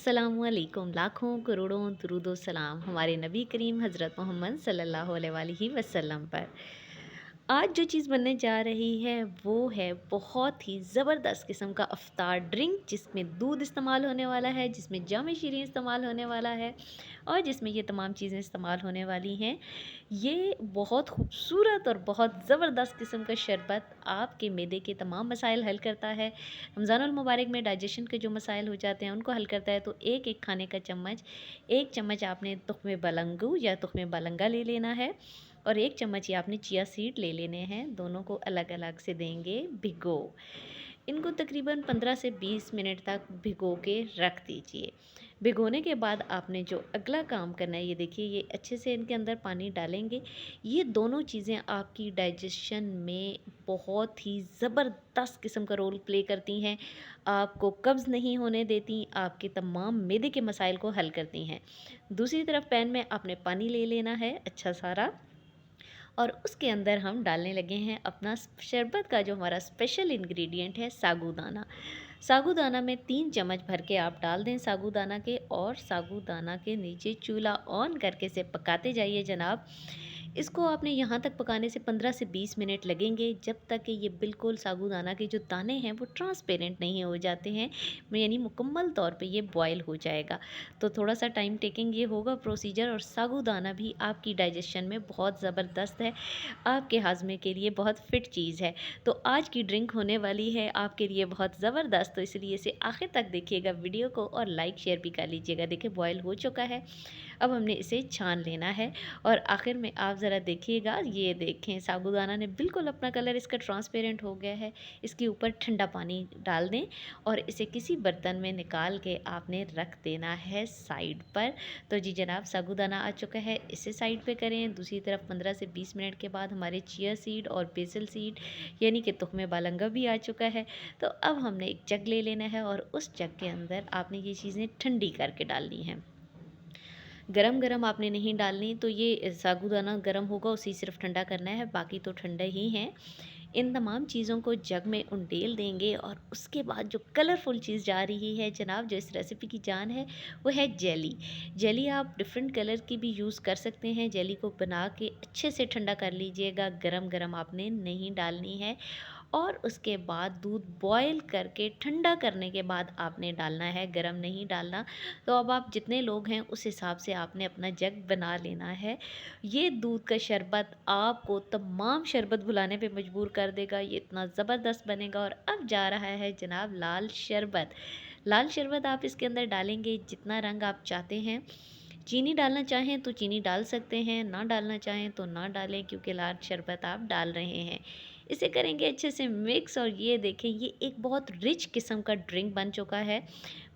अस्सलामुअलैकुम। लाखों करोड़ों दुरूदो सलाम हमारे नबी करीम हज़रत मोहम्मद सल्लल्लाहु अलैहि वसल्लम पर। आज जो चीज़ बनने जा रही है वो है बहुत ही ज़बरदस्त किस्म का अफ्तार ड्रिंक, जिसमें दूध इस्तेमाल होने वाला है, जिसमें जाम शीरीन इस्तेमाल होने वाला है और जिसमें ये तमाम चीज़ें इस्तेमाल होने वाली हैं। ये बहुत खूबसूरत और बहुत ज़बरदस्त किस्म का शरबत आपके मैदे के तमाम मसाइल हल करता है। रमज़ानुल मुबारक में डाइजेशन के जो मसाइल हो जाते हैं उनको हल करता है। तो एक खाने का चम्मच, 1 चम्मच आपने तुख्मे बलंगू या तुख्मे बलंगा ले लेना है और 1 चम्मच ही आपने चिया सीड ले लेने हैं। दोनों को अलग-अलग से देंगे भिगो। इनको तकरीबन 15 से 20 मिनट तक भिगो के रख दीजिए। भिगोने के बाद आपने जो अगला काम करना है, ये देखिए, ये अच्छे से इनके अंदर पानी डालेंगे। ये दोनों चीज़ें आपकी डाइजेशन में बहुत ही ज़बरदस्त किस्म का रोल प्ले करती हैं। आपको कब्ज़ नहीं होने देती, आपके तमाम मैदे के मसाइल को हल करती हैं। दूसरी तरफ पैन में आपने पानी ले लेना है अच्छा सारा, और उसके अंदर हम डालने लगे हैं अपना शरबत का जो हमारा स्पेशल इंग्रेडिएंट है, साबूदाना। साबूदाना में 3 चम्मच भर के आप डाल दें साबूदाना के, और साबूदाना के नीचे चूल्हा ऑन करके इसे पकाते जाइए जनाब। इसको आपने यहाँ तक पकाने से 15 से 20 मिनट लगेंगे, जब तक कि ये बिल्कुल साबूदाना के जो दाने हैं वो ट्रांसपेरेंट नहीं हो जाते हैं, यानी मुकम्मल तौर पे ये बॉयल हो जाएगा। तो थोड़ा सा टाइम टेकिंग ये होगा प्रोसीजर, और साबूदाना भी आपकी डाइजेशन में बहुत ज़बरदस्त है, आपके हाजमे के लिए बहुत फ़िट चीज़ है। तो आज की ड्रिंक होने वाली है आपके लिए बहुत ज़बरदस्त, तो इसलिए इसे आखिर तक देखिएगा वीडियो को, और लाइक शेयर भी कर लीजिएगा। देखिए बॉयल हो चुका है, अब हमने इसे छान लेना है। और आखिर में आप ज़रा देखिएगा, ये देखें साबूदाना ने बिल्कुल अपना कलर इसका ट्रांसपेरेंट हो गया है। इसके ऊपर ठंडा पानी डाल दें और इसे किसी बर्तन में निकाल के आपने रख देना है साइड पर। तो जी जनाब, साबूदाना आ चुका है, इसे साइड पे करें। दूसरी तरफ 15 से 20 मिनट के बाद हमारे चिया सीड और बेसिल सीड यानी कि तुख्मे बालंगा भी आ चुका है। तो अब हमने एक जग ले लेना है और उस जग के अंदर आपने ये चीज़ें ठंडी करके डालनी हैं। गरम-गरम आपने नहीं डालनी, तो ये साबूदाना गरम होगा, उसे सिर्फ ठंडा करना है, बाकी तो ठंडा ही है। इन तमाम चीज़ों को जग में उंडेल देंगे, और उसके बाद जो कलरफुल चीज़ जा रही है जनाब, जो इस रेसिपी की जान है, वो है जेली। जेली आप डिफरेंट कलर की भी यूज़ कर सकते हैं। जेली को बना के अच्छे से ठंडा कर लीजिएगा, गरम-गरम आपने नहीं डालनी है। और उसके बाद दूध बॉयल करके ठंडा करने के बाद आपने डालना है, गरम नहीं डालना। तो अब आप जितने लोग हैं उस हिसाब से आपने अपना जग बना लेना है। ये दूध का शरबत आपको तमाम शरबत भुलाने पे मजबूर कर देगा, ये इतना ज़बरदस्त बनेगा। और अब जा रहा है जनाब लाल शरबत। लाल शरबत आप इसके अंदर डालेंगे जितना रंग आप चाहते हैं। चीनी डालना चाहें तो चीनी डाल सकते हैं, ना डालना चाहें तो ना डालें, क्योंकि लाल शरबत आप डाल रहे हैं। इसे करेंगे अच्छे से मिक्स, और ये देखें, ये एक बहुत रिच किस्म का ड्रिंक बन चुका है।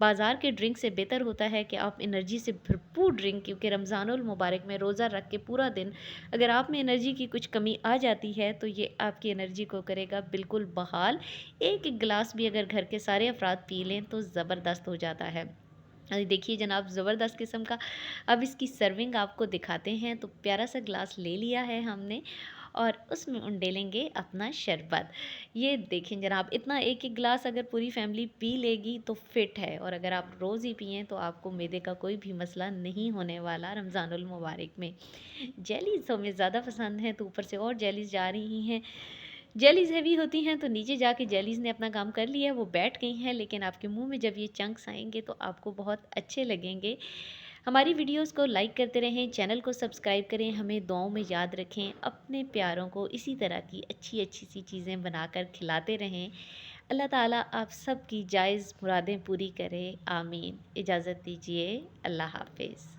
बाज़ार के ड्रिंक से बेहतर होता है कि आप एनर्जी से भरपूर ड्रिंक, क्योंकि रमज़ानुल मुबारक में रोज़ा रख के पूरा दिन अगर आप में एनर्जी की कुछ कमी आ जाती है तो ये आपकी एनर्जी को करेगा बिल्कुल बहाल। एक एक गिलास भी अगर घर के सारे अफराद पी लें तो ज़बरदस्त हो जाता है। अरे देखिए जनाब, ज़बरदस्त किस्म का। अब इसकी सर्विंग आपको दिखाते हैं। तो प्यारा सा ग्लास ले लिया है हमने, और उसमें उंडेलेंगे अपना शरबत। ये देखें जनाब, इतना एक एक गिलास अगर पूरी फैमिली पी लेगी तो फिट है, और अगर आप रोज़ ही पिएँ तो आपको मैदे का कोई भी मसला नहीं होने वाला रमज़ानुल मुबारक में। जेलीज़ तो हमें ज़्यादा पसंद है, तो ऊपर से और जेलीज़ जा रही हैं। जेलीज़ हेवी होती हैं, तो नीचे जाके जेलीज़ ने अपना काम कर लिया, वो बैठ गई हैं, लेकिन आपके मुँह में जब ये चंक्स आएँगे तो आपको बहुत अच्छे लगेंगे। हमारी वीडियोज़ को लाइक करते रहें, चैनल को सब्सक्राइब करें, हमें दुआओं में याद रखें, अपने प्यारों को इसी तरह की अच्छी-अच्छी सी चीज़ें बनाकर खिलाते रहें। अल्लाह ताला आप सब की जायज़ मुरादें पूरी करे, आमीन। इजाज़त दीजिए, अल्लाह हाफ़िज़।